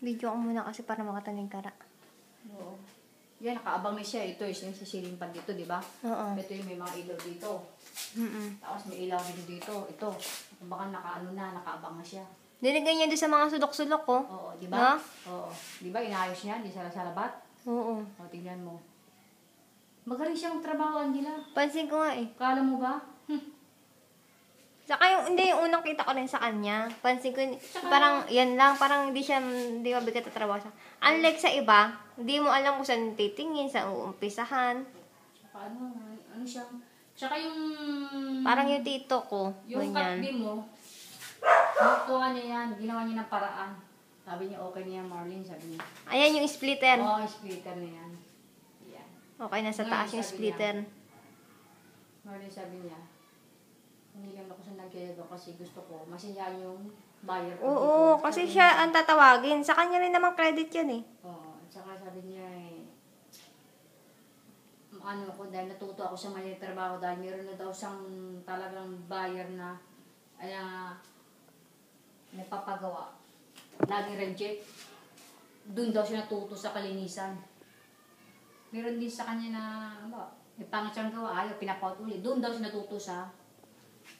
Video ko muna kasi para makatanig kara. Oo. Yan, nakaabang na siya. Ito yung sisiling pan dito, di ba? Oo. Ito yung may mga ilaw dito. Tapos may ilaw din dito. Ito. Baka nakaabang na siya. Dinigay niya doon sa mga sulok-sulok ko. Oo, di ba? No? Oo. Di ba, inayos niya? Hindi sa labat? Oo. O, tingnan mo. Magaling siyang trabaho, Angela. Pansin ko nga eh. Kala mo ba? Saka hindi yung unang kita ko rin sa kanya. Pansin ko, parang yan lang, parang hindi mabigat at trabaho siya. Unlike sa iba, hindi mo alam kung saan titingin, sa uumpisahan. Saka ano siya? Saka yung... Parang yung tito ko. Yung ganyan. katbi mo, nakuha niya yan, ginawa niya ng paraan. Sabi niya, okay niya, Marlene, sabi niya. Ayan yung splitter. Oo, splitter na yan. Yan. Okay, nasa Ngayon, taas yung sabi splitter. Marlene, sabi niya, hindi lang ako sa nagkaya kasi gusto ko, masiyahan yung buyer ko. Oo, dito. kasi Sabi siya niya, ang tatawagin. Sa kanya rin naman credit yun eh. oo, at saka sabi niya ako, dahil natuto ako sa mali trabaho, dahil meron na daw siyang talagang buyer na nagpapagawa. Lagi reject. Doon daw siya natuto sa kalinisan. Meron din sa kanya na, may pangit siyang gawa, ayaw, pinapaut ulit. Doon daw siya natuto sa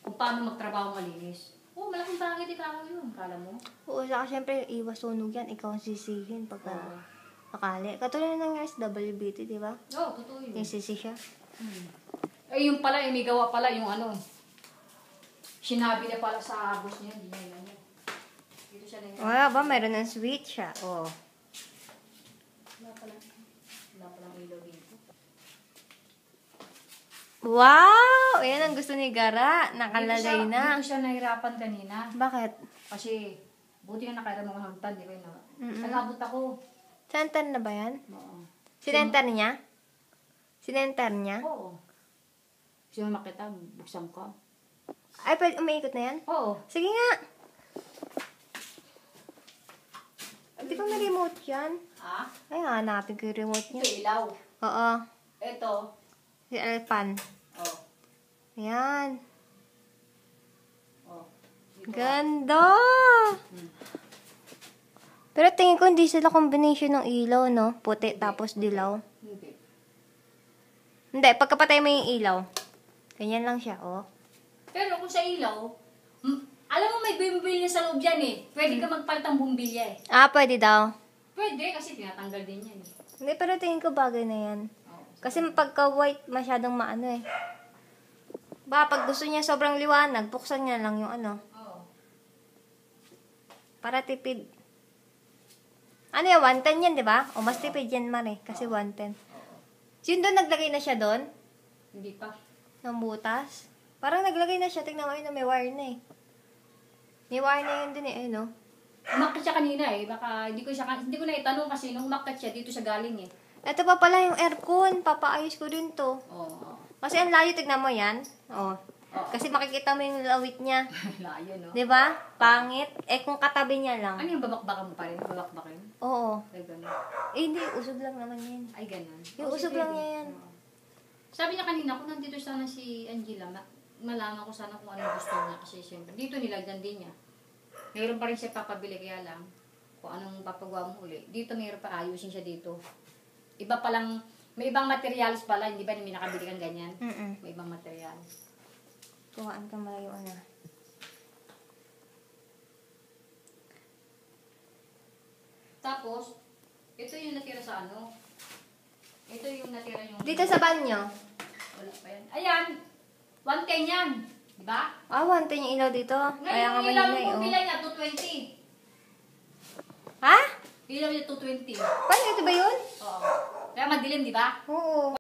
kung paano magtrabaho malinis. Oo, malaking bagay din kala yun. Kala mo? Oo, saka syempre, iwas sunog yan. Ikaw ang sisihin pagka Oo. akali. Katulad na nga sa WBT, di ba? Oo, totoo yun. Yung sisi siya. Eh, yung pala, may gawa pala, yung sinabi na pala sa boss niya, hindi niya yan. Dito siya na yan. Wala ba? Meron ng switch siya. Oo. Wala palang ilaw dito. Wow! Ayan ang gusto ni Gara. Nakalagay na. Dito siya nahirapan kanina. Bakit? Kasi, buti nga nakairam ako ng tan, di ba yun? Nag-abot ako. Center na ba yan? Oo. Sinenter niya? Sinenter niya? Oo. Sino makita, buksan ko. Ay, pwede umiikot na yan? Oo. Sige nga. Di ba may remote yan? Ah? Ay, hanapin ko yung remote niya. Ito ilaw. Oo. Ito. Si Alpan. Oh. Ayan. Oh. Dito. Ganda! Pero tingin ko hindi sila combination ng ilaw, no? Puti tapos dilaw. Hindi. Hindi, pagkapatay mo yung ilaw. Ganyan lang siya, oh. Pero kung sa ilaw, alam mo may bumbilya sa loob yan eh. Pwede ka magpalit ng bumbilya eh. Ah, pwede daw. Pwede kasi tinatanggal din yan eh. Hindi, pero tingin ko bagay na yan. Kasi pagka-white, masyadong maano eh. Baka pag gusto niya sobrang liwanag, buksan niya lang yung Oo. para tipid. Ano yan, 110 yan, di ba? O mas tipid yan man eh, kasi 110. Yun doon, naglagay na siya doon? Hindi pa. Ng butas? Parang naglagay na siya, tignan mo yun na may wire na eh. May wire na yun din eh, no? Umakyat siya kanina eh. Baka hindi ko na itanong kasi nung umakyat siya, dito siya galing eh. Ito pa pala yung aircon, papaayos ko din to. Oo. Kasi ang layo, tignan mo yan. Oh. Kasi makikita mo yung lawit niya. Layo no? Di ba? Pangit. Eh kung katabi niya lang. Ano yung babakbakan mo pa rin? Babakbakin? Oo. Ay, gano'n. Eh hindi, usog lang naman yan. Ay, gano'n. Yung usog lang niya yan. Oo. Sabi niya kanina, kung nandito sana si Angela, malaman ko sana kung ano gusto niya. Kasi siyempre, dito nilagyan din niya. Mayroon pa rin siya papabili, kaya lang, kung anong papagawa mo uli. Dito mayroon pa, ayusin siya dito. Iba palang, may ibang materials pala, hindi ba may nakabili kang ganyan? May ibang materials. Kuhaan ka malayo na. Tapos, ito yung natira sa ano? Ito yung natira yung... Dito sa banyo. Wala pa yan. Ayan! 110 yan! Diba? Ah, 110 yung ilaw dito. Kaya nga Ngayon, ilaw mahina yung eh. pila niya, 220. Ha? Ilaw niya, 220. Paano ito ba yun? Oo. Kaya madilim, diba? Oo.